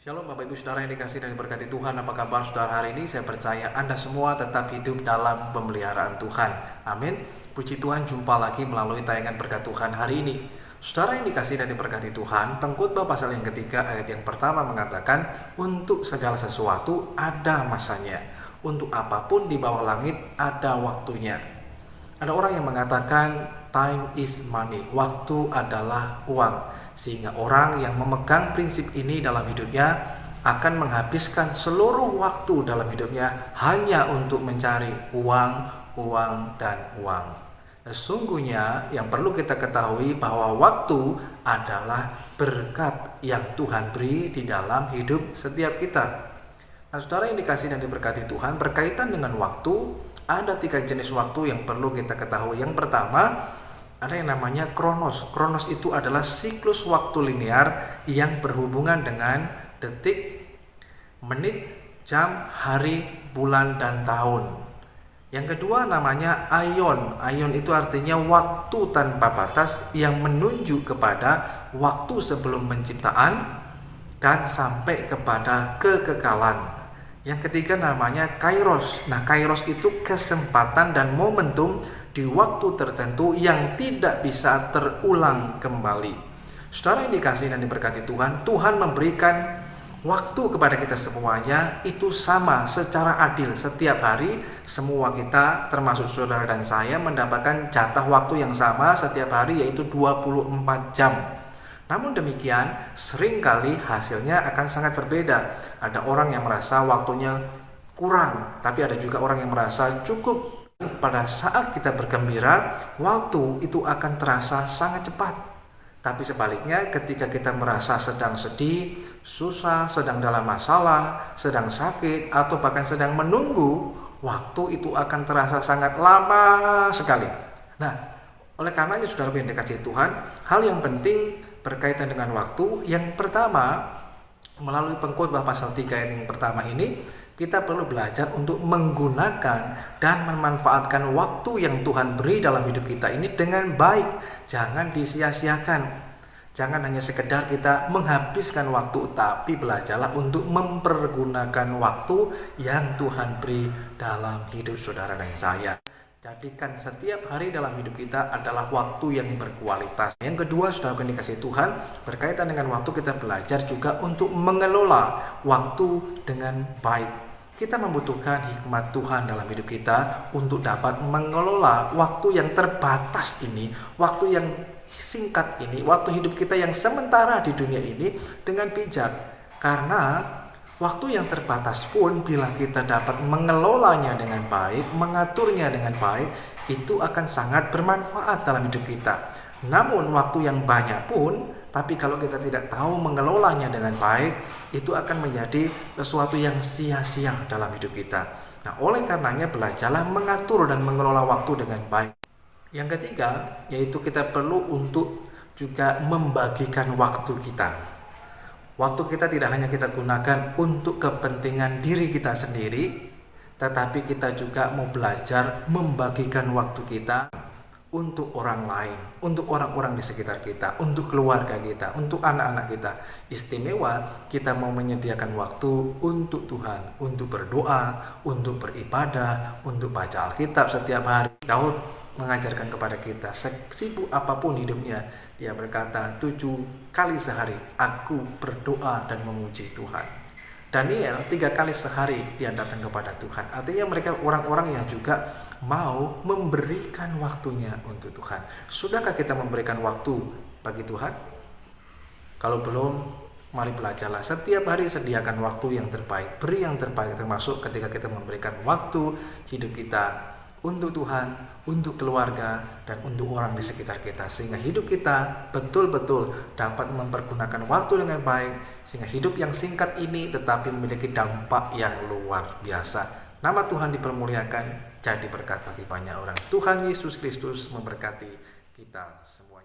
Shalom Bapak Ibu Saudara yang dikasihi dan diberkati Tuhan. Apa kabar saudara hari ini? Saya percaya Anda semua tetap hidup dalam pemeliharaan Tuhan. Amin. Puji Tuhan, jumpa lagi melalui tayangan berkat Tuhan hari ini. Saudara yang dikasihi dan diberkati Tuhan, Pengkhotbah pasal yang ketiga ayat yang pertama mengatakan, untuk segala sesuatu ada masanya, untuk apapun di bawah langit ada waktunya. Ada orang yang mengatakan time is money, waktu adalah uang. Sehingga orang yang memegang prinsip ini dalam hidupnya akan menghabiskan seluruh waktu dalam hidupnya hanya untuk mencari uang, dan uang. Sesungguhnya yang perlu kita ketahui bahwa waktu adalah berkat yang Tuhan beri di dalam hidup setiap kita. Nah, saudara yang dikasihi dan diberkati Tuhan, berkaitan dengan waktu, ada 3 jenis waktu yang perlu kita ketahui. Yang pertama, ada yang namanya kronos. Kronos itu adalah siklus waktu linear yang berhubungan dengan detik, menit, jam, hari, bulan, dan tahun. Yang kedua namanya aion. Aion itu artinya waktu tanpa batas yang menunjuk kepada waktu sebelum penciptaan dan sampai kepada kekekalan. Yang ketiga namanya kairos. Nah, kairos itu kesempatan dan momentum di waktu tertentu yang tidak bisa terulang kembali. Saudara yang dikasihi dan diberkati Tuhan, Tuhan memberikan waktu kepada kita semuanya itu sama secara adil. Setiap hari semua kita, termasuk saudara dan saya, mendapatkan jatah waktu yang sama setiap hari, yaitu 24 jam. Namun demikian, seringkali hasilnya akan sangat berbeda. Ada orang yang merasa waktunya kurang, tapi ada juga orang yang merasa cukup. Pada saat kita bergembira, waktu itu akan terasa sangat cepat. Tapi sebaliknya, ketika kita merasa sedang sedih, susah, sedang dalam masalah, sedang sakit, atau bahkan sedang menunggu, waktu itu akan terasa sangat lama sekali. Nah, oleh karenanya saudara yang dikasihi Tuhan, hal yang penting berkaitan dengan waktu, yang pertama, melalui Pengkhotbah pasal 3 yang pertama ini, kita perlu belajar untuk menggunakan dan memanfaatkan waktu yang Tuhan beri dalam hidup kita ini dengan baik. Jangan disia-siakan. Jangan hanya sekedar kita menghabiskan waktu, tapi belajarlah untuk mempergunakan waktu yang Tuhan beri dalam hidup saudara dan saya. Jadikan setiap hari dalam hidup kita adalah waktu yang berkualitas. Yang kedua, saudara yang dikasihi Tuhan, berkaitan dengan waktu, kita belajar juga untuk mengelola waktu dengan baik. Kita membutuhkan hikmat Tuhan dalam hidup kita untuk dapat mengelola waktu yang terbatas ini, waktu yang singkat ini, waktu hidup kita yang sementara di dunia ini dengan bijak. Karena waktu yang terbatas pun bila kita dapat mengelolanya dengan baik, mengaturnya dengan baik, itu akan sangat bermanfaat dalam hidup kita. Namun waktu yang banyak pun, tapi kalau kita tidak tahu mengelolanya dengan baik, itu akan menjadi sesuatu yang sia-sia dalam hidup kita. Nah, oleh karenanya belajarlah mengatur dan mengelola waktu dengan baik. Yang ketiga, yaitu kita perlu untuk juga membagikan waktu kita. Waktu kita tidak hanya kita gunakan untuk kepentingan diri kita sendiri, tetapi kita juga mau belajar membagikan waktu kita untuk orang lain, untuk orang-orang di sekitar kita, untuk keluarga kita, untuk anak-anak kita. Istimewa, kita mau menyediakan waktu untuk Tuhan, untuk berdoa, untuk beribadah, untuk baca Alkitab setiap hari. Daud mengajarkan kepada kita, sesibuk apapun hidupnya, dia berkata, 7 kali sehari aku berdoa dan memuji Tuhan. Daniel 3 kali sehari dia datang kepada Tuhan. Artinya mereka orang-orang yang juga mau memberikan waktunya untuk Tuhan. Sudahkah kita memberikan waktu bagi Tuhan? Kalau belum, mari belajarlah. Setiap hari sediakan waktu yang terbaik. Beri yang terbaik, termasuk ketika kita memberikan waktu hidup kita untuk Tuhan, untuk keluarga, dan untuk orang di sekitar kita. Sehingga hidup kita betul-betul dapat mempergunakan waktu dengan baik. Sehingga hidup yang singkat ini tetapi memiliki dampak yang luar biasa. Nama Tuhan dipermuliakan, jadi berkat bagi banyak orang. Tuhan Yesus Kristus memberkati kita semua.